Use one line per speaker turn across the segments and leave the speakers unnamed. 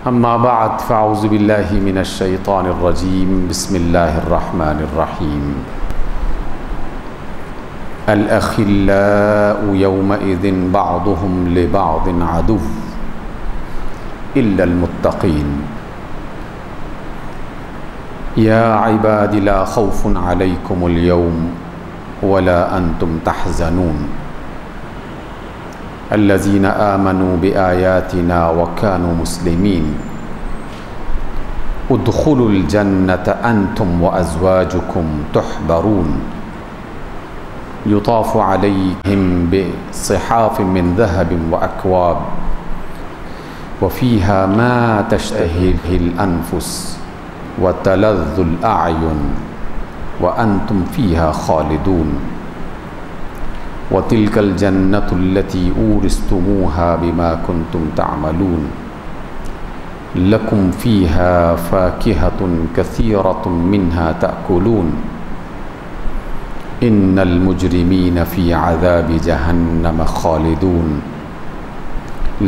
اما بعد فاعوذ باللہ من الشیطان الرجیم بسم اللہ الرحمن الرحیم الاخلاء یومئذ بعضهم لبعض عدو الا المتقین یا عباد لا خوف علیکم اليوم ولا انتم تحزنون الذين آمنوا بآياتنا وكانوا مسلمين ادخلوا الجنة أنتم وأزواجكم تحبرون يطاف عليهم بصحاف من ذهب وأكواب وفيها ما تشتهيه الأنفس وتلذ الأعين وأنتم فيها خالدون وَتِلْكَ الْجَنَّةُ الَّتِي أُورِثْتُمُوهَا بِمَا كُنْتُمْ تَعْمَلُونَ لَكُمْ فِيهَا فَاكِهَةٌ كَثِيرَةٌ مِنْهَا تَأْكُلُونَ إِنَّ الْمُجْرِمِينَ فِي عَذَابِ جَهَنَّمَ خَالِدُونَ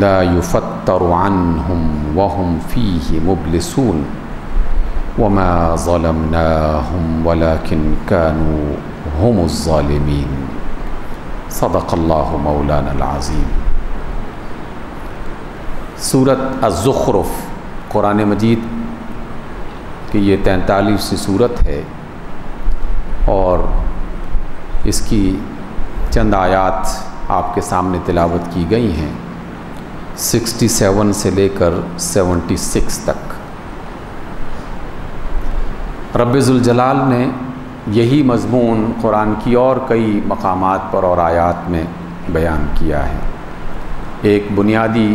لَا يُفَتَّرُ عَنْهُمْ وَهُمْ فِيهِ مُبْلِسُونَ وَمَا ظَلَمْنَاهُمْ وَلَكِنْ كَانُوا هُمُ الظَّالِمِينَ صدق اللہ مولانا العظیم۔ سورۃ الزخرف قرآن مجید کی یہ 43ویں سورت ہے اور اس کی چند آیات آپ کے سامنے تلاوت کی گئی ہیں 67 سے لے کر 76 تک۔ رب ذوالجلال نے یہی مضمون قرآن کی اور کئی مقامات پر اور آیات میں بیان کیا ہے۔ ایک بنیادی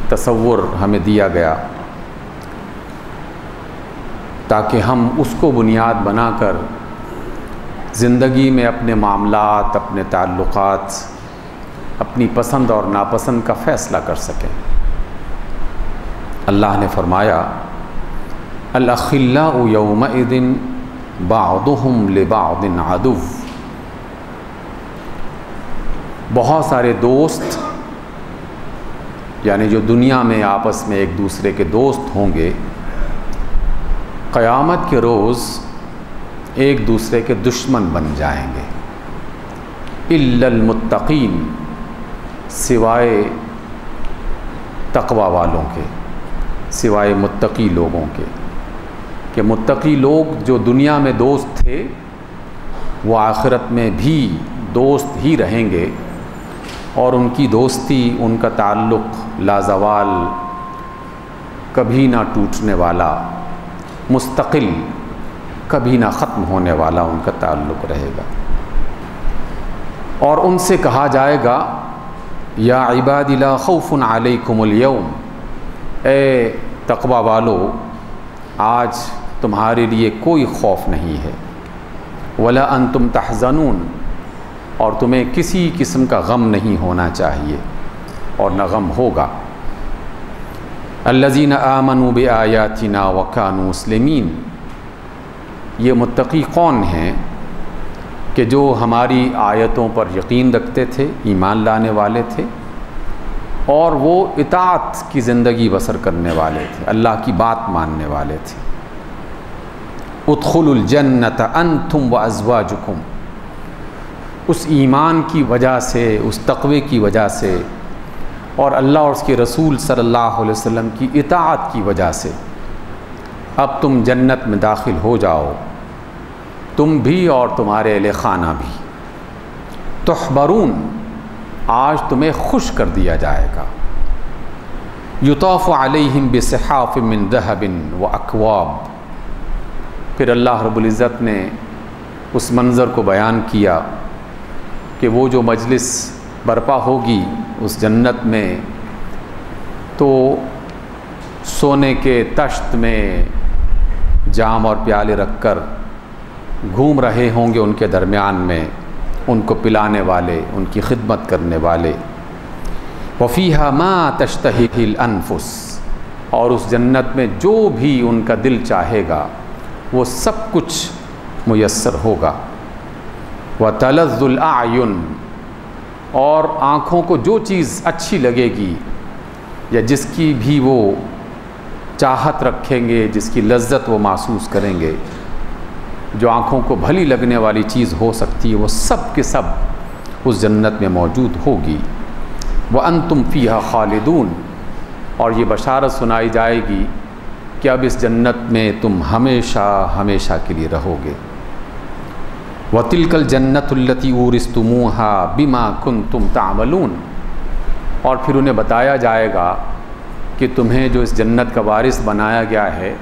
تصور ہمیں دیا گیا تاکہ ہم اس کو بنیاد بنا کر زندگی میں اپنے معاملات، اپنے تعلقات، اپنی پسند اور ناپسند کا فیصلہ کر سکیں۔ اللہ نے فرمایا الاخلاء یومئذ بعضهم لبعض عدو، بہت سارے دوست یعنی جو دنیا میں آپس میں ایک دوسرے کے دوست ہوں گے، قیامت کے روز ایک دوسرے کے دشمن بن جائیں گے الا المتقین، سوائے تقوی والوں کے، سوائے متقی لوگوں کے، کہ متقی لوگ جو دنیا میں دوست تھے وہ آخرت میں بھی دوست ہی رہیں گے، اور ان کی دوستی، ان کا تعلق لازوال، کبھی نہ ٹوٹنے والا، مستقل، کبھی نہ ختم ہونے والا ان کا تعلق رہے گا۔ اور ان سے کہا جائے گا یا عباد لا خوف علیکم اليوم، اے تقوی والو آج تمہارے لیے کوئی خوف نہیں ہے، ولا انتم تحزنون، اور تمہیں کسی قسم کا غم نہیں ہونا چاہیے اور نہ غم ہوگا۔ الذین آمنوا بآیاتنا وکانوا مسلمین، یہ متقی کون ہیں کہ جو ہماری آیتوں پر یقین رکھتے تھے، ایمان لانے والے تھے، اور وہ اطاعت کی زندگی بسر کرنے والے تھے، اللہ کی بات ماننے والے تھے۔ ادخلوا الجنۃ انتم وازواجکم، اس ایمان کی وجہ سے، اس تقوی کی وجہ سے، اور اللہ اور اس کے رسول صلی اللہ علیہ وسلم کی اطاعت کی وجہ سے اب تم جنت میں داخل ہو جاؤ، تم بھی اور تمہارے اہل خانہ بھی۔ تحبرون، آج تمہیں خوش کر دیا جائے گا۔ یطاف علیہم بصحاف من ذہب واکواب، پھر اللہ رب العزت نے اس منظر کو بیان کیا کہ وہ جو مجلس برپا ہوگی اس جنت میں، تو سونے کے تشت میں جام اور پیالے رکھ کر گھوم رہے ہوں گے ان کے درمیان میں، ان کو پلانے والے، ان کی خدمت کرنے والے۔ وفیہا ما تشتہیہ الانفس، اور اس جنت میں جو بھی ان کا دل چاہے گا وہ سب کچھ میسر ہوگا۔ وَتَلَذُّ الْأَعْيُنُ، اور آنکھوں کو جو چیز اچھی لگے گی یا جس کی بھی وہ چاہت رکھیں گے، جس کی لذت وہ محسوس کریں گے، جو آنکھوں کو بھلی لگنے والی چیز ہو سکتی ہے، وہ سب کے سب اس جنت میں موجود ہوگی۔ وَأَنْتُمْ فِيهَا خَالِدُونَ، اور یہ بشارت سنائی جائے گی کہ اب اس جنت میں تم ہمیشہ ہمیشہ کے لیے رہو گے۔ وَتِلْكَ الْجَنَّةُ الَّتِي أُورِثْتُمُوهَا بِمَا كُنْتُمْ تَعْمَلُونَ، اور پھر انہیں بتایا جائے گا کہ تمہیں جو اس جنت کا وارث بنایا گیا ہے،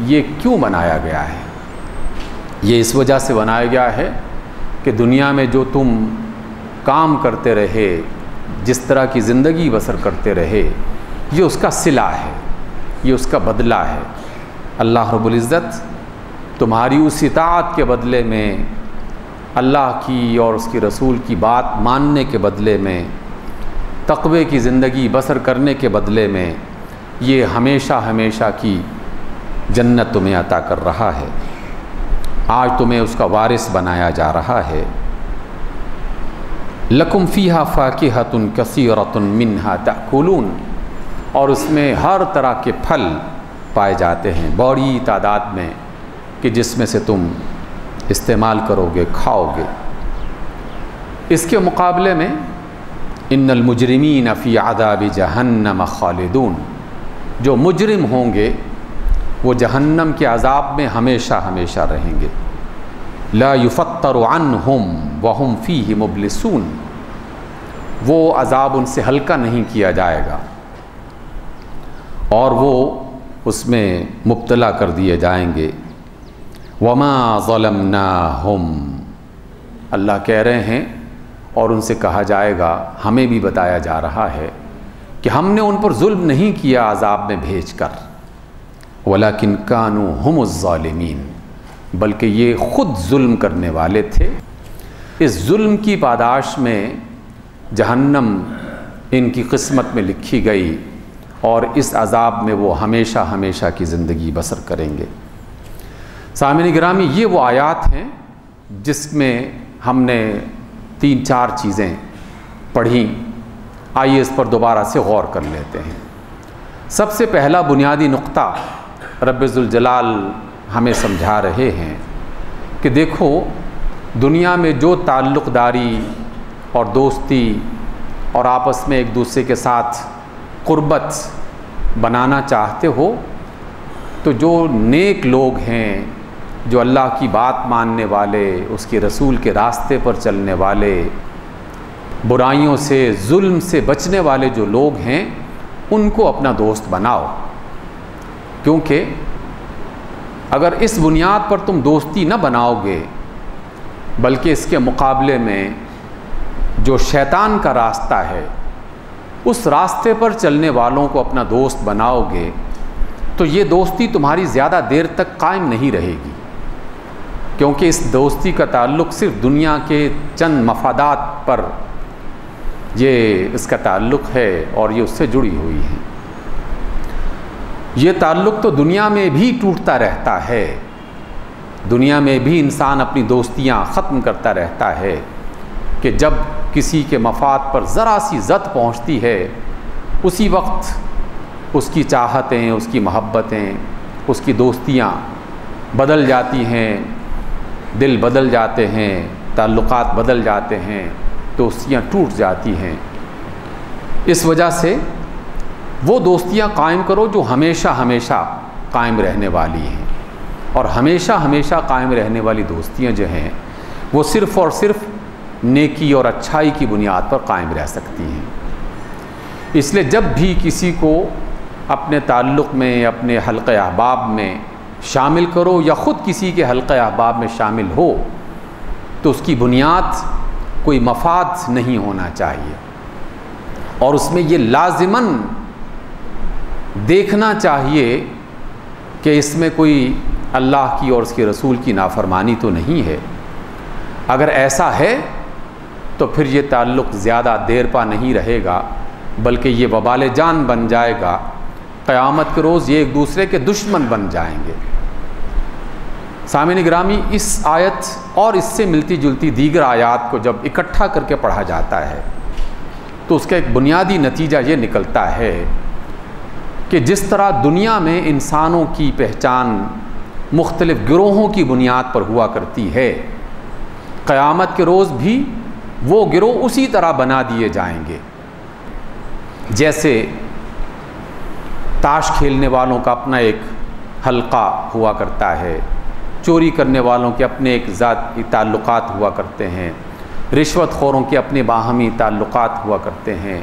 یہ کیوں بنایا گیا ہے؟ یہ اس وجہ سے بنایا گیا ہے کہ دنیا میں جو تم کام کرتے رہے، جس طرح کی زندگی بسر کرتے رہے، یہ اس کا صلہ ہے، یہ اس کا بدلہ ہے۔ اللہ رب العزت تمہاری اس اطاعت کے بدلے میں، اللہ کی اور اس کی رسول کی بات ماننے کے بدلے میں، تقوی کی زندگی بسر کرنے کے بدلے میں، یہ ہمیشہ ہمیشہ کی جنت تمہیں عطا کر رہا ہے۔ آج تمہیں اس کا وارث بنایا جا رہا ہے۔ لَكُمْ فِيهَا فَاكِهَةٌ كَثِيرَةٌ مِّنْهَا تَأْكُلُونَ، اور اس میں ہر طرح کے پھل پائے جاتے ہیں بڑی تعداد میں، کہ جس میں سے تم استعمال کرو گے، کھاؤ گے۔ اس کے مقابلے میں ان المجرمین فی عذاب جہنم خالدون، جو مجرم ہوں گے وہ جہنم کے عذاب میں ہمیشہ ہمیشہ رہیں گے۔ لا یفتر عنہم وہم فیہ مبلسون، وہ عذاب ان سے ہلکا نہیں کیا جائے گا اور وہ اس میں مبتلا کر دیے جائیں گے۔ وما ظلمناہم، اللہ کہہ رہے ہیں اور ان سے کہا جائے گا، ہمیں بھی بتایا جا رہا ہے کہ ہم نے ان پر ظلم نہیں کیا عذاب میں بھیج کر، ولیکن کانوا ہم الظالمین، بلکہ یہ خود ظلم کرنے والے تھے۔ اس ظلم کی پاداش میں جہنم ان کی قسمت میں لکھی گئی، اور اس عذاب میں وہ ہمیشہ ہمیشہ کی زندگی بسر کریں گے۔ سامعین گرامی، یہ وہ آیات ہیں جس میں ہم نے 3-4 چیزیں پڑھیں۔ آئیے اس پر دوبارہ سے غور کر لیتے ہیں۔ سب سے پہلا بنیادی نقطہ رب ذوالجلال ہمیں سمجھا رہے ہیں کہ دیکھو، دنیا میں جو تعلق داری اور دوستی اور آپس میں ایک دوسرے کے ساتھ قربت بنانا چاہتے ہو، تو جو نیک لوگ ہیں، جو اللہ کی بات ماننے والے، اس کے رسول کے راستے پر چلنے والے، برائیوں سے، ظلم سے بچنے والے جو لوگ ہیں، ان کو اپنا دوست بناؤ۔ کیونکہ اگر اس بنیاد پر تم دوستی نہ بناؤ گے، بلکہ اس کے مقابلے میں جو شیطان کا راستہ ہے، اس راستے پر چلنے والوں کو اپنا دوست بناؤ گے، تو یہ دوستی تمہاری زیادہ دیر تک قائم نہیں رہے گی، کیونکہ اس دوستی کا تعلق صرف دنیا کے چند مفادات پر یہ اس کا تعلق ہے، اور یہ اس سے جڑی ہوئی ہے۔ یہ تعلق تو دنیا میں بھی ٹوٹتا رہتا ہے، دنیا میں بھی انسان اپنی دوستیاں ختم کرتا رہتا ہے، کہ جب کسی کے مفاد پر ذرا سی زد پہنچتی ہے، اسی وقت اس کی چاہتیں، اس کی محبتیں، اس کی دوستیاں بدل جاتی ہیں، دل بدل جاتے ہیں، تعلقات بدل جاتے ہیں، دوستیاں ٹوٹ جاتی ہیں۔ اس وجہ سے وہ دوستیاں قائم کرو جو ہمیشہ ہمیشہ قائم رہنے والی ہیں، اور ہمیشہ ہمیشہ قائم رہنے والی دوستیاں جو ہیں وہ صرف اور صرف نیکی اور اچھائی کی بنیاد پر قائم رہ سکتی ہیں۔ اس لیے جب بھی کسی کو اپنے تعلق میں، اپنے حلقہ احباب میں شامل کرو، یا خود کسی کے حلقہ احباب میں شامل ہو، تو اس کی بنیاد کوئی مفاد نہیں ہونا چاہیے، اور اس میں یہ لازماً دیکھنا چاہیے کہ اس میں کوئی اللہ کی اور اس کے رسول کی نافرمانی تو نہیں ہے۔ اگر ایسا ہے تو پھر یہ تعلق زیادہ دیر پا نہیں رہے گا، بلکہ یہ وبال جان بن جائے گا۔ قیامت کے روز یہ ایک دوسرے کے دشمن بن جائیں گے۔ سامعین گرامی، اس آیت اور اس سے ملتی جلتی دیگر آیات کو جب اکٹھا کر کے پڑھا جاتا ہے تو اس کا ایک بنیادی نتیجہ یہ نکلتا ہے کہ جس طرح دنیا میں انسانوں کی پہچان مختلف گروہوں کی بنیاد پر ہوا کرتی ہے، قیامت کے روز بھی وہ گروہ اسی طرح بنا دیے جائیں گے۔ جیسے تاش کھیلنے والوں کا اپنا ایک حلقہ ہوا کرتا ہے، چوری کرنے والوں کے اپنے ایک ذاتی تعلقات ہوا کرتے ہیں، رشوت خوروں کے اپنے باہمی تعلقات ہوا کرتے ہیں،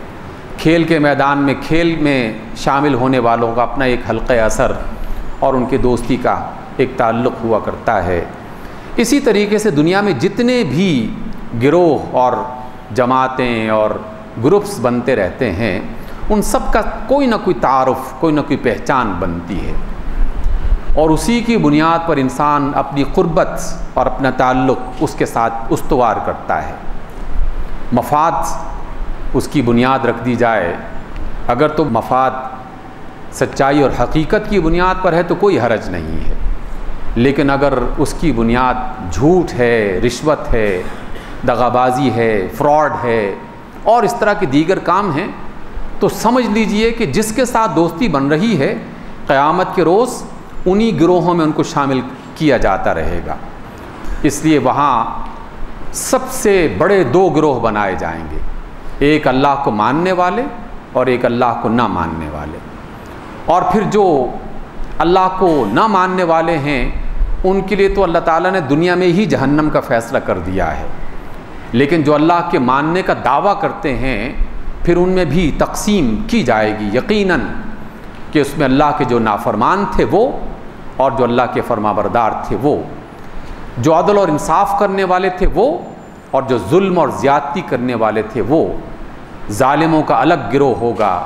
کھیل کے میدان میں کھیل میں شامل ہونے والوں کا اپنا ایک حلقہ اثر اور ان کے دوستی کا ایک تعلق ہوا کرتا ہے۔ اسی طریقے سے دنیا میں جتنے بھی گروہ اور جماعتیں اور گروپس بنتے رہتے ہیں، ان سب کا کوئی نہ کوئی تعارف، کوئی نہ کوئی پہچان بنتی ہے، اور اسی کی بنیاد پر انسان اپنی قربت اور اپنا تعلق اس کے ساتھ استوار کرتا ہے۔ مفاد اس کی بنیاد رکھ دی جائے، اگر تو مفاد سچائی اور حقیقت کی بنیاد پر ہے تو کوئی حرج نہیں ہے، لیکن اگر اس کی بنیاد جھوٹ ہے، رشوت ہے، دغابازی ہے، فراڈ ہے اور اس طرح کے دیگر کام ہیں، تو سمجھ لیجئے کہ جس کے ساتھ دوستی بن رہی ہے، قیامت کے روز انہی گروہوں میں ان کو شامل کیا جاتا رہے گا۔ اس لیے وہاں سب سے بڑے دو گروہ بنائے جائیں گے، ایک اللہ کو ماننے والے اور ایک اللہ کو نہ ماننے والے۔ اور پھر جو اللہ کو نہ ماننے والے ہیں، ان کے لیے تو اللہ تعالیٰ نے دنیا میں ہی جہنم کا فیصلہ کر دیا ہے، لیکن جو اللہ کے ماننے کا دعویٰ کرتے ہیں، پھر ان میں بھی تقسیم کی جائے گی یقیناً، کہ اس میں اللہ کے جو نافرمان تھے وہ، اور جو اللہ کے فرمانبردار تھے وہ، جو عدل اور انصاف کرنے والے تھے وہ، اور جو ظلم اور زیادتی کرنے والے تھے وہ۔ ظالموں کا الگ گروہ ہوگا،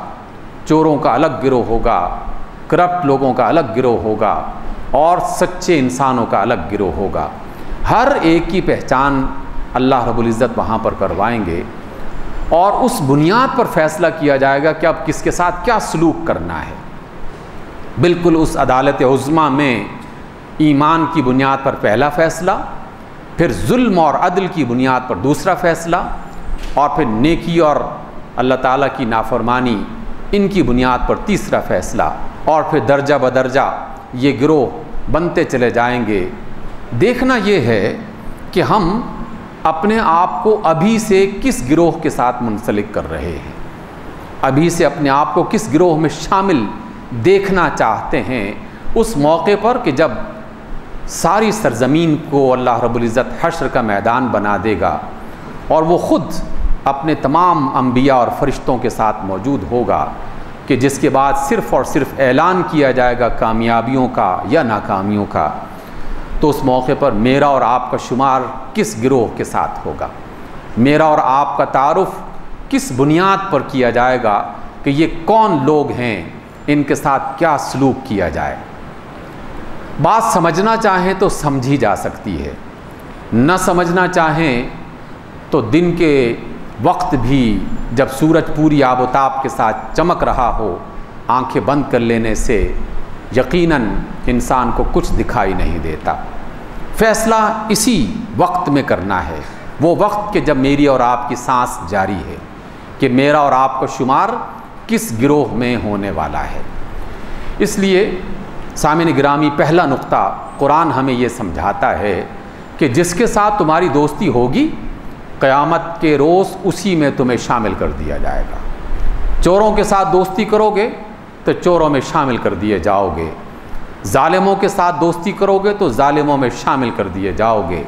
چوروں کا الگ گروہ ہوگا، کرپٹ لوگوں کا الگ گروہ ہوگا، اور سچے انسانوں کا الگ گروہ ہوگا۔ ہر ایک کی پہچان اللہ رب العزت وہاں پر کروائیں گے، اور اس بنیاد پر فیصلہ کیا جائے گا کہ اب کس کے ساتھ کیا سلوک کرنا ہے۔ بالکل اس عدالت عظمیٰ میں ایمان کی بنیاد پر پہلا فیصلہ، پھر ظلم اور عدل کی بنیاد پر دوسرا فیصلہ، اور پھر نیکی اور اللہ تعالیٰ کی نافرمانی ان کی بنیاد پر تیسرا فیصلہ، اور پھر درجہ بدرجہ یہ گروہ بنتے چلے جائیں گے۔ دیکھنا یہ ہے کہ ہم اپنے آپ کو ابھی سے کس گروہ کے ساتھ منسلک کر رہے ہیں، ابھی سے اپنے آپ کو کس گروہ میں شامل دیکھنا چاہتے ہیں، اس موقع پر کہ جب ساری سرزمین کو اللہ رب العزت حشر کا میدان بنا دے گا، اور وہ خود اپنے تمام انبیاء اور فرشتوں کے ساتھ موجود ہوگا، کہ جس کے بعد صرف اور صرف اعلان کیا جائے گا کامیابیوں کا یا ناکامیوں کا۔ تو اس موقع پر میرا اور آپ کا شمار کس گروہ کے ساتھ ہوگا، میرا اور آپ کا تعارف کس بنیاد پر کیا جائے گا کہ یہ کون لوگ ہیں، ان کے ساتھ کیا سلوک کیا جائے۔ بات سمجھنا چاہیں تو سمجھی جا سکتی ہے، نہ سمجھنا چاہیں تو دن کے وقت بھی جب سورج پوری آب و تاب کے ساتھ چمک رہا ہو، آنکھیں بند کر لینے سے یقیناً انسان کو کچھ دکھائی نہیں دیتا۔ فیصلہ اسی وقت میں کرنا ہے، وہ وقت کہ جب میری اور آپ کی سانس جاری ہے، کہ میرا اور آپ کا شمار کس گروہ میں ہونے والا ہے۔ اس لیے سامعین گرامی، پہلا نقطہ قرآن ہمیں یہ سمجھاتا ہے کہ جس کے ساتھ تمہاری دوستی ہوگی، قیامت کے روز اسی میں تمہیں شامل کر دیا جائے گا۔ چوروں کے ساتھ دوستی کرو گے تو چوروں میں شامل کر دیے جاؤ گے، ظالموں کے ساتھ دوستی کرو گے تو ظالموں میں شامل کر دیے جاؤ گے،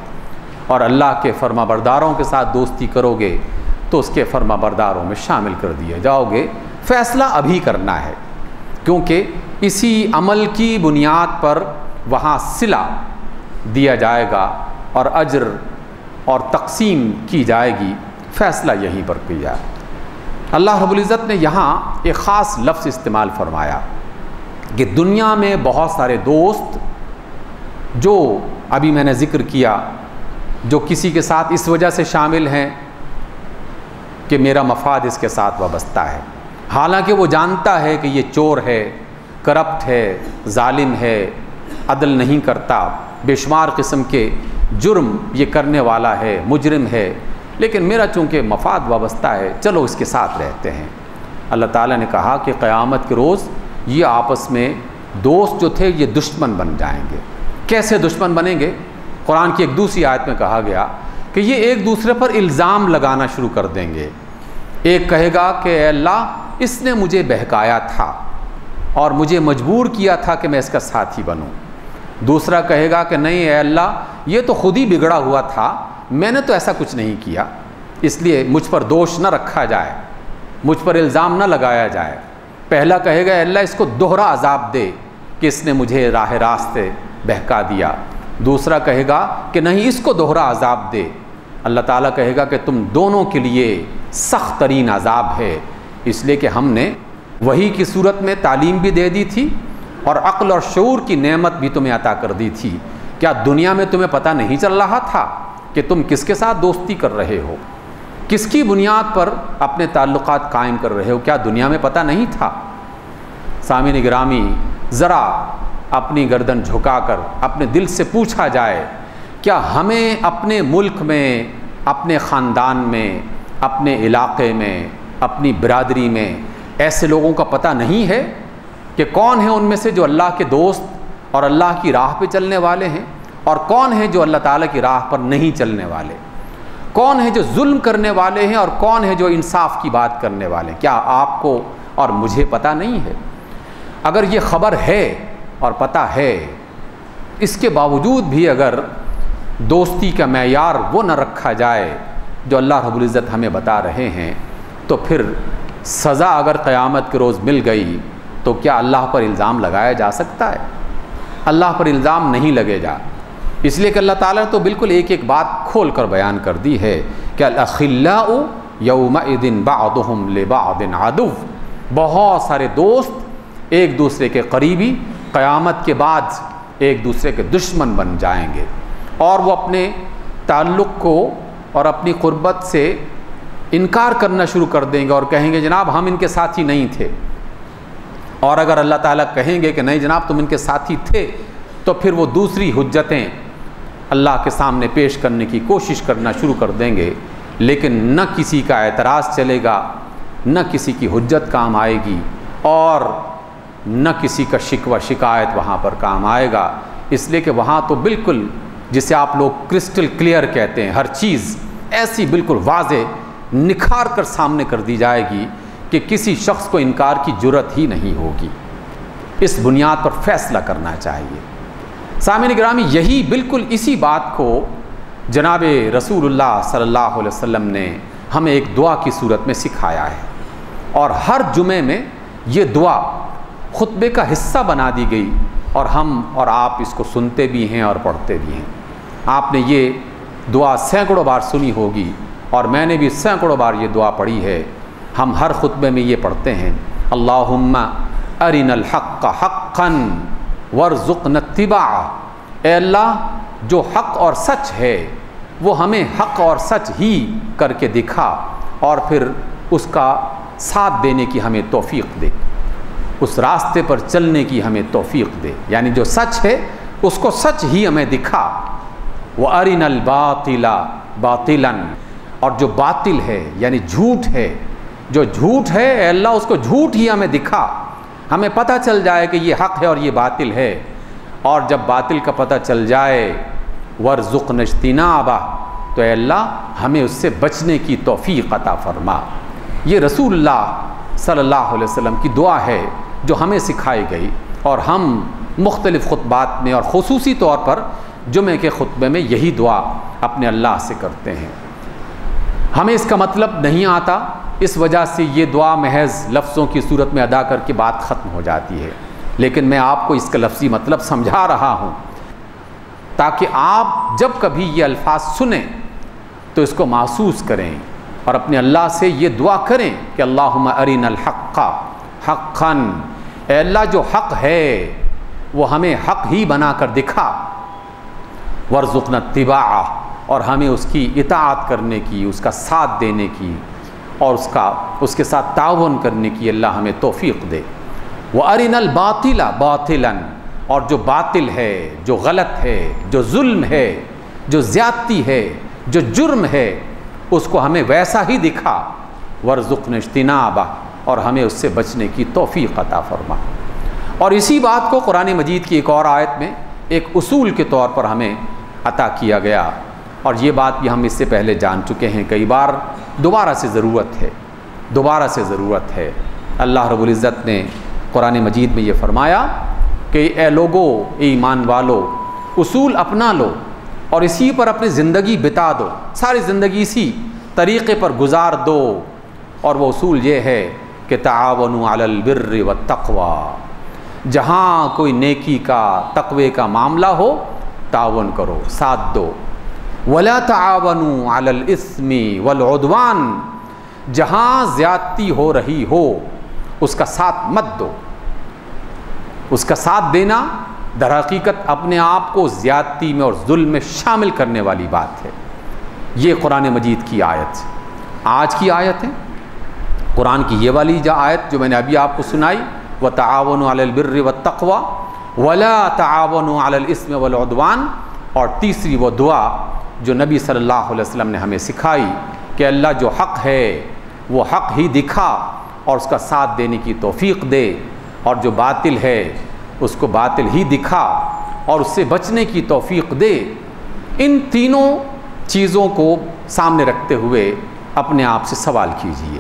اور اللہ کے فرما برداروں کے ساتھ دوستی کرو گے تو اس کے فرما برداروں میں شامل کر دیے جاؤ گے۔ فیصلہ ابھی کرنا ہے، کیونکہ اسی عمل کی بنیاد پر وہاں صلہ دیا جائے گا اور اجر اور تقسیم کی جائے گی، فیصلہ یہیں پر کیا۔ اللہ رب العزت نے یہاں ایک خاص لفظ استعمال فرمایا کہ دنیا میں بہت سارے دوست جو ابھی میں نے ذکر کیا، جو کسی کے ساتھ اس وجہ سے شامل ہیں کہ میرا مفاد اس کے ساتھ وابستہ ہے، حالانکہ وہ جانتا ہے کہ یہ چور ہے، کرپٹ ہے، ظالم ہے، عدل نہیں کرتا، بے شمار قسم کے جرم یہ کرنے والا ہے، مجرم ہے، لیکن میرا چونکہ مفاد وابستہ ہے، چلو اس کے ساتھ رہتے ہیں۔ اللہ تعالیٰ نے کہا کہ قیامت کے روز یہ آپس میں دوست جو تھے یہ دشمن بن جائیں گے۔ کیسے دشمن بنیں گے؟ قرآن کی ایک دوسری آیت میں کہا گیا کہ یہ ایک دوسرے پر الزام لگانا شروع کر دیں گے۔ ایک کہے گا کہ اے اللہ اس نے مجھے بہکایا تھا اور مجھے مجبور کیا تھا کہ میں اس کا ساتھی بنوں۔ دوسرا کہے گا کہ نہیں اے اللہ یہ تو خود ہی بگڑا ہوا تھا، میں نے تو ایسا کچھ نہیں کیا، اس لیے مجھ پر دوش نہ رکھا جائے، مجھ پر الزام نہ لگایا جائے۔ پہلا کہے گا اے اللہ اس کو دوہرا عذاب دے کہ اس نے مجھے راہ راستے بہکا دیا۔ دوسرا کہے گا کہ نہیں اس کو دوہرا عذاب دے۔ اللہ تعالیٰ کہے گا کہ تم دونوں کے لیے سخت ترین عذاب ہے، اس لیے کہ ہم نے وحی کی صورت میں تعلیم بھی دے دی تھی اور عقل اور شعور کی نعمت بھی تمہیں عطا کر دی تھی۔ کیا دنیا میں تمہیں پتہ نہیں چل رہا تھا کہ تم کس کے ساتھ دوستی کر رہے ہو، کس کی بنیاد پر اپنے تعلقات قائم کر رہے ہو؟ کیا دنیا میں پتہ نہیں تھا؟ سامعین گرامی، ذرا اپنی گردن جھکا کر اپنے دل سے پوچھا جائے، کیا ہمیں اپنے ملک میں، اپنے خاندان میں، اپنے علاقے میں، اپنی برادری میں ایسے لوگوں کا پتہ نہیں ہے کہ کون ہیں ان میں سے جو اللہ کے دوست اور اللہ کی راہ پہ چلنے والے ہیں، اور کون ہیں جو اللہ تعالیٰ کی راہ پر نہیں چلنے والے؟ کون ہیں جو ظلم کرنے والے ہیں اور کون ہیں جو انصاف کی بات کرنے والے ہیں؟ کیا آپ کو اور مجھے پتہ نہیں ہے؟ اگر یہ خبر ہے اور پتہ ہے، اس کے باوجود بھی اگر دوستی کا معیار وہ نہ رکھا جائے جو اللہ رب العزت ہمیں بتا رہے ہیں، تو پھر سزا اگر قیامت کے روز مل گئی تو کیا اللہ پر الزام لگایا جا سکتا ہے؟ اللہ پر الزام نہیں لگے گا، اس لیے کہ اللہ تعالیٰ نے تو بالکل ایک ایک بات کھول کر بیان کر دی ہے کہ الاخلاء یومئذ بعضهم لبعض عدو، بہت سارے دوست ایک دوسرے کے قریبی قیامت کے بعد ایک دوسرے کے دشمن بن جائیں گے، اور وہ اپنے تعلق کو اور اپنی قربت سے انکار کرنا شروع کر دیں گے اور کہیں گے جناب ہم ان کے ساتھی نہیں تھے۔ اور اگر اللہ تعالیٰ کہیں گے کہ نہیں جناب تم ان کے ساتھی تھے، تو پھر وہ دوسری حجتیں اللہ کے سامنے پیش کرنے کی کوشش کرنا شروع کر دیں گے، لیکن نہ کسی کا اعتراض چلے گا، نہ کسی کی حجت کام آئے گی، اور نہ کسی کا شکوہ شکایت وہاں پر کام آئے گا، اس لیے کہ وہاں تو بالکل جسے آپ لوگ کرسٹل کلیئر کہتے ہیں، ہر چیز ایسی بالکل واضح نکھار کر سامنے کر دی جائے گی کہ کسی شخص کو انکار کی جرت ہی نہیں ہوگی۔ اس بنیاد پر فیصلہ کرنا چاہیے۔ سامعین گرامی، یہی بالکل اسی بات کو جناب رسول اللہ صلی اللہ علیہ وسلم نے ہمیں ایک دعا کی صورت میں سکھایا ہے، اور ہر جمعے میں یہ دعا خطبے کا حصہ بنا دی گئی، اور ہم اور آپ اس کو سنتے بھی ہیں اور پڑھتے بھی ہیں۔ آپ نے یہ دعا سینکڑوں بار سنی ہوگی، اور میں نے بھی سینکڑوں بار یہ دعا پڑھی ہے۔ ہم ہر خطبے میں یہ پڑھتے ہیں، اللہم ارنا الحق حقا وارزقنا اتباعہ، اے اللہ جو حق اور سچ ہے وہ ہمیں حق اور سچ ہی کر کے دکھا، اور پھر اس کا ساتھ دینے کی ہمیں توفیق دے، اس راستے پر چلنے کی ہمیں توفیق دے، یعنی جو سچ ہے اس کو سچ ہی ہمیں دکھا۔ وَأَرِنَا الْبَاطِلَ بَاطِلًا، اور جو باطل ہے یعنی جھوٹ ہے، جو جھوٹ ہے اے اللہ اس کو جھوٹ ہی ہمیں دکھا، ہمیں پتہ چل جائے کہ یہ حق ہے اور یہ باطل ہے، اور جب باطل کا پتہ چل جائے وَارْزُقْنَا اجْتِنَابَهُ، تو اے اللہ ہمیں اس سے بچنے کی توفیق عطا فرما۔ یہ رسول اللہ صلی اللہ علیہ وسلم کی دعا ہے جو ہمیں سکھائی گئی، اور ہم مختلف خطبات میں اور خصوصی طور پر جمعے کے خطبے میں یہی دعا اپنے اللہ سے کرتے ہیں۔ ہمیں اس کا مطلب نہیں آتا، اس وجہ سے یہ دعا محض لفظوں کی صورت میں ادا کر کے بات ختم ہو جاتی ہے، لیکن میں آپ کو اس کا لفظی مطلب سمجھا رہا ہوں تاکہ آپ جب کبھی یہ الفاظ سنیں تو اس کو محسوس کریں اور اپنے اللہ سے یہ دعا کریں کہ اللہم ارنا الحق حقا، اے اللہ جو حق ہے وہ ہمیں حق ہی بنا کر دکھا، وارزقنا اتباعہ، اور ہمیں اس کی اطاعت کرنے کی، اس کا ساتھ دینے کی، اور اس کے ساتھ تعاون کرنے کی اللہ ہمیں توفیق دے۔ وَأَرِنَا الْبَاطِلَ بَاطِلًا، اور جو باطل ہے، جو غلط ہے، جو ظلم ہے، جو زیادتی ہے، جو جرم ہے، اس کو ہمیں ویسا ہی دکھا، وَارْزُقْنَا اجْتِنَابَهُ، اور ہمیں اس سے بچنے کی توفیق عطا فرما۔ اور اسی بات کو قرآن مجید کی ایک اور آیت میں ایک اصول کے طور پر ہمیں عطا کیا گیا، اور یہ بات بھی ہم اس سے پہلے جان چکے ہیں، کئی بار دوبارہ سے ضرورت ہے۔ اللہ رب العزت نے قرآن مجید میں یہ فرمایا کہ اے لوگو، اے ایمان والو، اصول اپنا لو اور اسی پر اپنی زندگی بتا دو، ساری زندگی اسی طریقے پر گزار دو، اور وہ اصول یہ ہے کہ تعاونوا علی البر والتقوی، جہاں کوئی نیکی کا، تقوی کا معاملہ ہو تعاون کرو، ساتھ دو، ولا تعاونوا علی الاثم والعدوان، جہاں زیادتی ہو رہی ہو اس کا ساتھ مت دو۔ اس کا ساتھ دینا در حقیقت اپنے آپ کو زیادتی میں اور ظلم میں شامل کرنے والی بات ہے۔ یہ قرآن مجید کی آیت، آج کی آیت ہے قرآن کی، یہ والی آیت جو میں نے ابھی آپ کو سنائی، وَتَعَاوَنُوا عَلَى الْبِرِّ وَالتَّقْوَى وَلَا تَعَاوَنُوا عَلَى الْإِثْمِ وَالْعُدْوَانِ، اور تیسری وہ دعا جو نبی صلی اللہ علیہ وسلم نے ہمیں سکھائی کہ اللہ جو حق ہے وہ حق ہی دکھا اور اس کا ساتھ دینے کی توفیق دے، اور جو باطل ہے اس کو باطل ہی دکھا اور اس سے بچنے کی توفیق دے۔ ان تینوں چیزوں کو سامنے رکھتے ہوئے اپنے آپ سے سوال کیجئے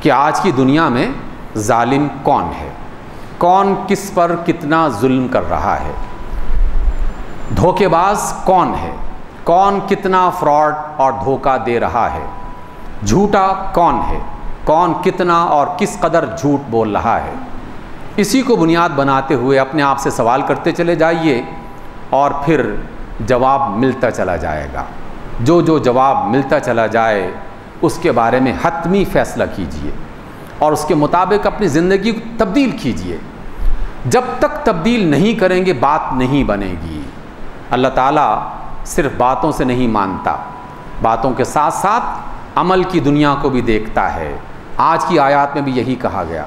کہ آج کی دنیا میں ظالم کون ہے، کون کس پر کتنا ظلم کر رہا ہے، دھوکے باز کون ہے، کون کتنا فراڈ اور دھوکہ دے رہا ہے، جھوٹا کون ہے، کون کتنا اور کس قدر جھوٹ بول رہا ہے۔ اسی کو بنیاد بناتے ہوئے اپنے آپ سے سوال کرتے چلے جائیے، اور پھر جواب ملتا چلا جائے گا۔ جو جواب ملتا چلا جائے اس کے بارے میں حتمی فیصلہ کیجئے اور اس کے مطابق اپنی زندگی کو تبدیل کیجئے۔ جب تک تبدیل نہیں کریں گے بات نہیں بنے گی۔ اللہ تعالیٰ صرف باتوں سے نہیں مانتا، باتوں کے ساتھ ساتھ عمل کی دنیا کو بھی دیکھتا ہے۔ آج کی آیات میں بھی یہی کہا گیا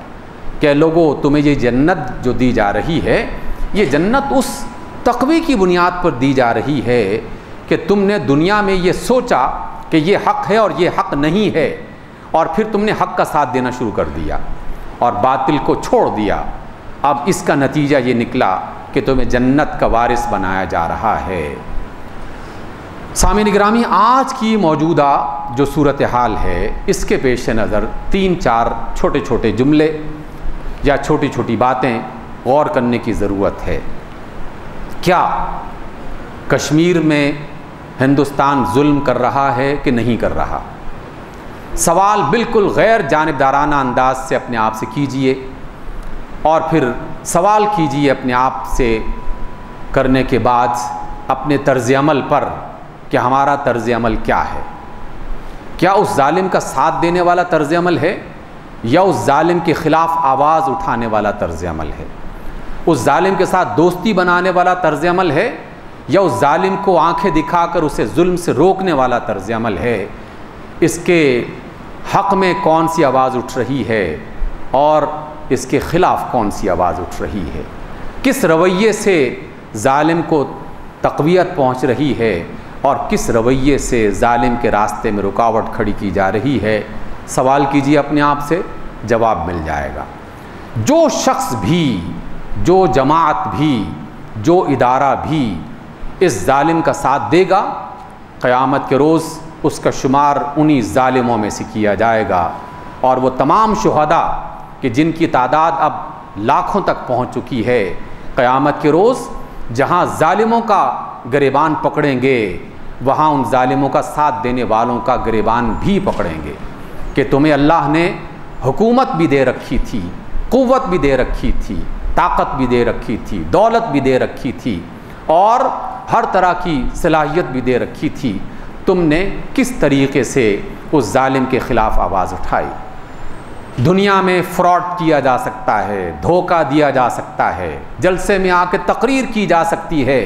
کہ لوگوں، تمہیں یہ جنت جو دی جا رہی ہے، یہ جنت اس تقوی کی بنیاد پر دی جا رہی ہے کہ تم نے دنیا میں یہ سوچا کہ یہ حق ہے اور یہ حق نہیں ہے، اور پھر تم نے حق کا ساتھ دینا شروع کر دیا اور باطل کو چھوڑ دیا۔ اب اس کا نتیجہ یہ نکلا کہ تمہیں جنت کا وارث بنایا جا رہا ہے۔ سامعین گرامی، آج کی موجودہ جو صورتحال ہے اس کے پیش نظر 3-4 چھوٹے چھوٹے جملے یا چھوٹی چھوٹی باتیں غور کرنے کی ضرورت ہے۔ کیا کشمیر میں ہندوستان ظلم کر رہا ہے کہ نہیں کر رہا؟ سوال بالکل غیر جانبدارانہ انداز سے اپنے آپ سے کیجئے، اور پھر سوال کیجئے اپنے آپ سے کرنے کے بعد اپنے طرز عمل پر کہ ہمارا طرز عمل کیا ہے؟ کیا اس ظالم کا ساتھ دینے والا طرز عمل ہے، یا اس ظالم کے خلاف آواز اٹھانے والا طرز عمل ہے؟ اس ظالم کے ساتھ دوستی بنانے والا طرز عمل ہے، یا اس ظالم کو آنکھیں دکھا کر اسے ظلم سے روکنے والا طرز عمل ہے؟ اس کے حق میں کون سی آواز اٹھ رہی ہے اور اس کے خلاف کون سی آواز اٹھ رہی ہے؟ کس رویے سے ظالم کو تقویت پہنچ رہی ہے اور کس رویے سے ظالم کے راستے میں رکاوٹ کھڑی کی جا رہی ہے؟ سوال کیجیے اپنے آپ سے، جواب مل جائے گا۔ جو شخص بھی، جو جماعت بھی، جو ادارہ بھی اس ظالم کا ساتھ دے گا، قیامت کے روز اس کا شمار انہی ظالموں میں سے کیا جائے گا، اور وہ تمام شہداء کہ جن کی تعداد اب لاکھوں تک پہنچ چکی ہے، قیامت کے روز جہاں ظالموں کا گریبان پکڑیں گے وہاں ان ظالموں کا ساتھ دینے والوں کا گریبان بھی پکڑیں گے کہ تمہیں اللہ نے حکومت بھی دے رکھی تھی، قوت بھی دے رکھی تھی، طاقت بھی دے رکھی تھی، دولت بھی دے رکھی تھی، اور ہر طرح کی صلاحیت بھی دے رکھی تھی، تم نے کس طریقے سے اس ظالم کے خلاف آواز اٹھائی؟ دنیا میں فراڈ کیا جا سکتا ہے، دھوکہ دیا جا سکتا ہے، جلسے میں آ کے تقریر کی جا سکتی ہے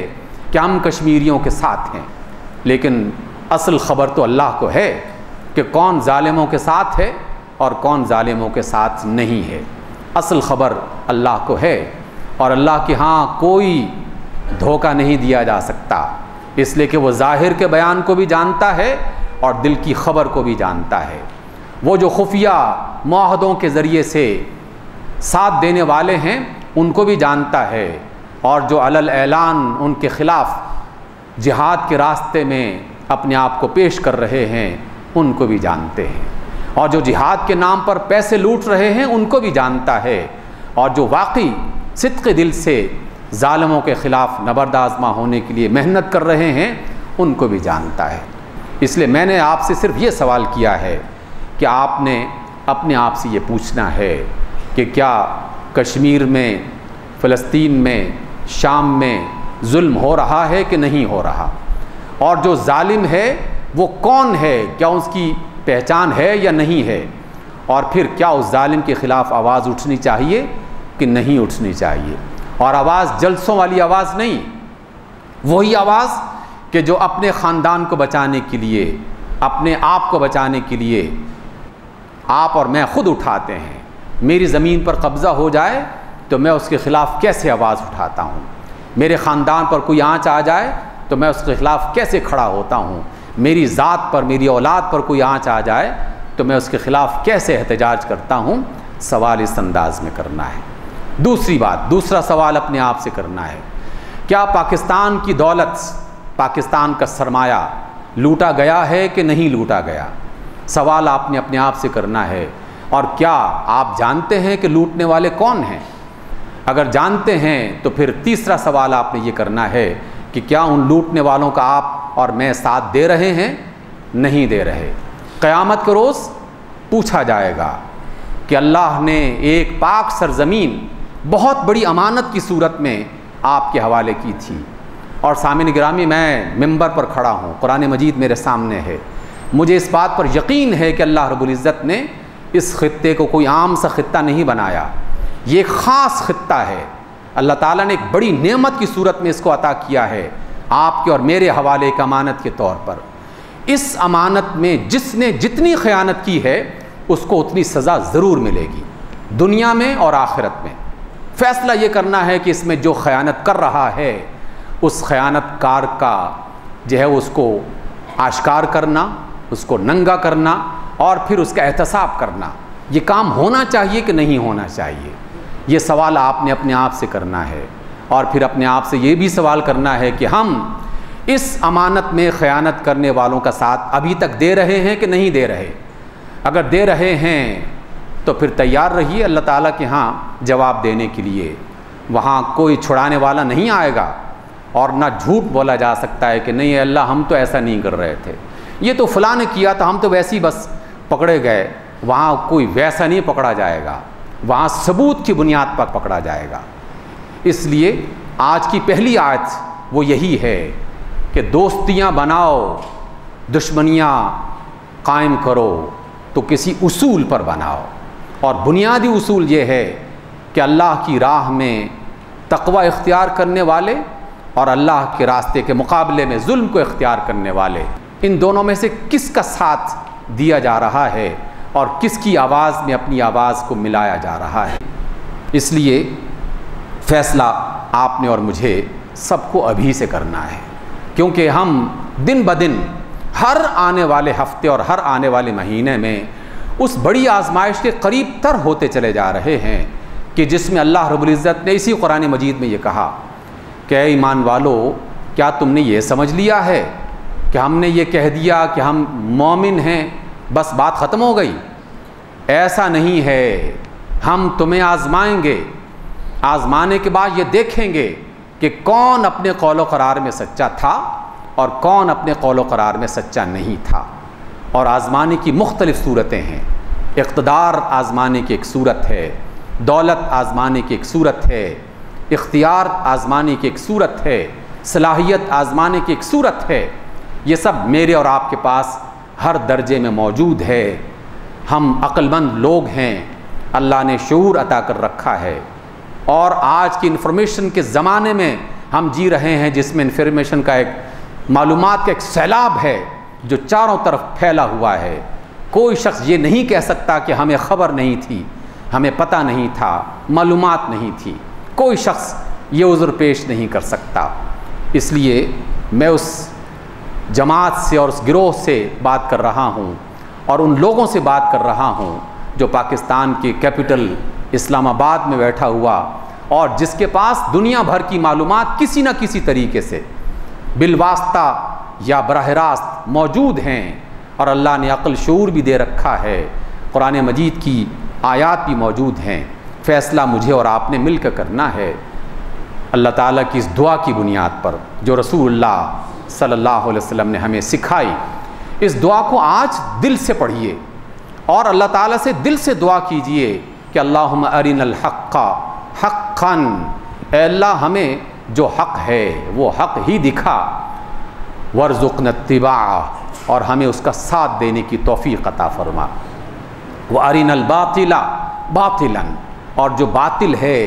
کہ ہم کشمیریوں کے ساتھ ہیں، لیکن اصل خبر تو اللہ کو ہے کہ کون ظالموں کے ساتھ ہے اور کون ظالموں کے ساتھ نہیں ہے۔ اصل خبر اللہ کو ہے، اور اللہ کے ہاں کوئی دھوکہ نہیں دیا جا سکتا، اس لیے کہ وہ ظاہر کے بیان کو بھی جانتا ہے اور دل کی خبر کو بھی جانتا ہے۔ وہ جو خفیہ معاہدوں کے ذریعے سے ساتھ دینے والے ہیں ان کو بھی جانتا ہے، اور جو علل اعلان ان کے خلاف جہاد کے راستے میں اپنے آپ کو پیش کر رہے ہیں ان کو بھی جانتے ہیں، اور جو جہاد کے نام پر پیسے لوٹ رہے ہیں ان کو بھی جانتا ہے، اور جو واقعی صدق دل سے ظالموں کے خلاف نبرد آزما ہونے کے لیے محنت کر رہے ہیں ان کو بھی جانتا ہے۔ اس لیے میں نے آپ سے صرف یہ سوال کیا ہے کہ آپ نے اپنے آپ سے یہ پوچھنا ہے کہ کیا کشمیر میں، فلسطین میں، شام میں ظلم ہو رہا ہے کہ نہیں ہو رہا، اور جو ظالم ہے وہ کون ہے، کیا اس کی پہچان ہے یا نہیں ہے، اور پھر کیا اس ظالم کے خلاف آواز اٹھنی چاہیے کہ نہیں اٹھنی چاہیے۔ اور آواز جلسوں والی آواز نہیں، وہی آواز کہ جو اپنے خاندان کو بچانے کے لیے، اپنے آپ کو بچانے کے لیے آپ اور میں خود اٹھاتے ہیں۔ میری زمین پر قبضہ ہو جائے تو میں اس کے خلاف کیسے آواز اٹھاتا ہوں، میرے خاندان پر کوئی آنچ آ جائے تو میں اس کے خلاف کیسے کھڑا ہوتا ہوں، میری ذات پر، میری اولاد پر کوئی آنچ آ جائے تو میں اس کے خلاف کیسے احتجاج کرتا ہوں۔ سوال اس انداز میں کرنا ہے۔ دوسری بات، دوسرا سوال اپنے آپ سے کرنا ہے، کیا پاکستان کی دولت، پاکستان کا سرمایہ لوٹا گیا ہے کہ نہیں لوٹا گیا؟ سوال آپ نے اپنے آپ سے کرنا ہے۔ اور کیا آپ جانتے ہیں کہ لوٹنے والے کون ہیں؟ اگر جانتے ہیں تو پھر تیسرا سوال آپ نے یہ کرنا ہے کہ کیا ان لوٹنے والوں کا آپ اور میں ساتھ دے رہے ہیں؟ نہیں دے رہے۔ قیامت کے روز پوچھا جائے گا کہ اللہ نے ایک پاک سرزمین بہت بڑی امانت کی صورت میں آپ کے حوالے کی تھی، اور سامعین گرامی میں ممبر پر کھڑا ہوں، قرآن مجید میرے سامنے ہے، مجھے اس بات پر یقین ہے کہ اللہ رب العزت نے اس خطے کو کوئی عام سا خطہ نہیں بنایا، یہ ایک خاص خطہ ہے، اللہ تعالیٰ نے ایک بڑی نعمت کی صورت میں اس کو عطا کیا ہے آپ کے اور میرے حوالے ایک امانت کے طور پر۔ اس امانت میں جس نے جتنی خیانت کی ہے اس کو اتنی سزا ضرور ملے گی، دنیا میں اور آخرت میں۔ فیصلہ یہ کرنا ہے کہ اس میں جو خیانت کر رہا ہے اس خیانت کار کا جو ہے اس کو آشکار کرنا، اس کو ننگا کرنا، اور پھر اس کا احتساب کرنا۔ یہ کام ہونا چاہیے کہ نہیں ہونا چاہیے، یہ سوال آپ نے اپنے آپ سے کرنا ہے، اور پھر اپنے آپ سے یہ بھی سوال کرنا ہے کہ ہم اس امانت میں خیانت کرنے والوں کا ساتھ ابھی تک دے رہے ہیں کہ نہیں دے رہے۔ اگر دے رہے ہیں تو پھر تیار رہیے اللہ تعالیٰ کے ہاں جواب دینے کے لیے، وہاں کوئی چھڑانے والا نہیں آئے گا، اور نہ جھوٹ بولا جا سکتا ہے کہ نہیں اللہ ہم تو ایسا نہیں کر رہے تھے، یہ تو فلاں نے کیا تھا ہم تو ویسے ہی بس پکڑے گئے۔ وہاں کوئی ویسا نہیں پکڑا جائے گا، وہاں ثبوت کی بنیاد پر پکڑا جائے گا۔ اس لیے آج کی پہلی آیت وہ یہی ہے کہ دوستیاں بناؤ، دشمنیاں قائم کرو تو کسی اصول پر بناؤ، اور بنیادی اصول یہ ہے کہ اللہ کی راہ میں تقوی اختیار کرنے والے اور اللہ کے راستے کے مقابلے میں ظلم کو اختیار کرنے والے، ان دونوں میں سے کس کا ساتھ دیا جا رہا ہے اور کس کی آواز میں اپنی آواز کو ملایا جا رہا ہے۔ اس لیے فیصلہ آپ نے اور مجھے سب کو ابھی سے کرنا ہے، کیونکہ ہم دن بدن ہر آنے والے ہفتے اور ہر آنے والے مہینے میں اس بڑی آزمائش کے قریب تر ہوتے چلے جا رہے ہیں کہ جس میں اللہ رب العزت نے اسی قرآن مجید میں یہ کہا کہ اے ایمان والو، کیا تم نے یہ سمجھ لیا ہے کہ ہم نے یہ کہہ دیا کہ ہم مومن ہیں بس بات ختم ہو گئی؟ ایسا نہیں ہے، ہم تمہیں آزمائیں گے، آزمانے کے بعد یہ دیکھیں گے کہ کون اپنے قول و قرار میں سچا تھا اور کون اپنے قول و قرار میں سچا نہیں تھا۔ اور آزمانے کی مختلف صورتیں ہیں، اقتدار آزمانے کی ایک صورت ہے، دولت آزمانے کی ایک صورت ہے، اختیار آزمانے کی ایک صورت ہے، صلاحیت آزمانے کی ایک صورت ہے۔ یہ سب میرے اور آپ کے پاس ہر درجے میں موجود ہے۔ ہم عقل مند لوگ ہیں، اللہ نے شعور عطا کر رکھا ہے، اور آج کی انفارمیشن کے زمانے میں ہم جی رہے ہیں جس میں انفارمیشن کا ایک معلومات کا ایک سیلاب ہے جو چاروں طرف پھیلا ہوا ہے۔ کوئی شخص یہ نہیں کہہ سکتا کہ ہمیں خبر نہیں تھی، ہمیں پتہ نہیں تھا، معلومات نہیں تھی، کوئی شخص یہ عذر پیش نہیں کر سکتا۔ اس لیے میں اس جماعت سے اور اس گروہ سے بات کر رہا ہوں، اور ان لوگوں سے بات کر رہا ہوں جو پاکستان کے کیپٹل اسلام آباد میں بیٹھا ہوا اور جس کے پاس دنیا بھر کی معلومات کسی نہ کسی طریقے سے بالواسطہ یا براہ راست موجود ہیں، اور اللہ نے عقل شعور بھی دے رکھا ہے، قرآن مجید کی آیات بھی موجود ہیں، فیصلہ مجھے اور آپ نے مل کر کرنا ہے اللہ تعالیٰ کی اس دعا کی بنیاد پر جو رسول اللہ صلی اللہ علیہ وسلم نے ہمیں سکھائی۔ اس دعا کو آج دل سے پڑھیے اور اللہ تعالیٰ سے دل سے دعا کیجئے کہ اللہم ارنا الحق حقا، اے اللہ ہمیں جو حق ہے وہ حق ہی دکھا، وارزقنا اتباعہ، اور ہمیں اس کا ساتھ دینے کی توفیق عطا فرما، وارنا الباطل باطلا، اور جو باطل ہے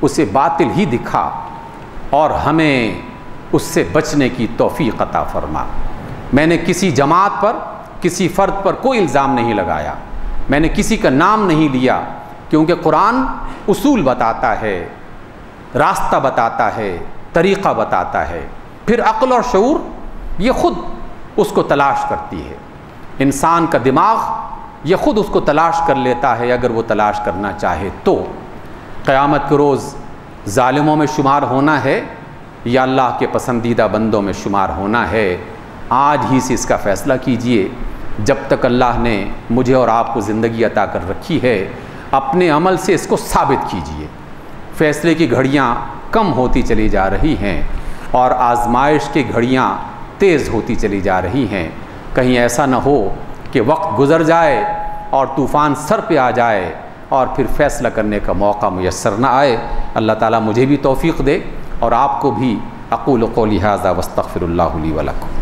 اسے باطل ہی دکھا اور ہمیں اس سے بچنے کی توفیق عطا فرما۔ میں نے کسی جماعت پر، کسی فرد پر کوئی الزام نہیں لگایا، میں نے کسی کا نام نہیں لیا، کیونکہ قرآن اصول بتاتا ہے، راستہ بتاتا ہے، طریقہ بتاتا ہے، پھر عقل اور شعور یہ خود اس کو تلاش کرتی ہے، انسان کا دماغ یہ خود اس کو تلاش کر لیتا ہے اگر وہ تلاش کرنا چاہے تو۔ قیامت کے روز ظالموں میں شمار ہونا ہے یا اللہ کے پسندیدہ بندوں میں شمار ہونا ہے، آج ہی سے اس کا فیصلہ کیجئے۔ جب تک اللہ نے مجھے اور آپ کو زندگی عطا کر رکھی ہے، اپنے عمل سے اس کو ثابت کیجئے۔ فیصلے کی گھڑیاں کم ہوتی چلی جا رہی ہیں اور آزمائش کی گھڑیاں تیز ہوتی چلی جا رہی ہیں، کہیں ایسا نہ ہو کہ وقت گزر جائے اور طوفان سر پہ آ جائے اور پھر فیصلہ کرنے کا موقع میسر نہ آئے۔ اللہ تعالیٰ مجھے بھی توفیق دے اور آپ کو بھی۔ اقول قولی ھذا واستغفر اللہ لی ولکم۔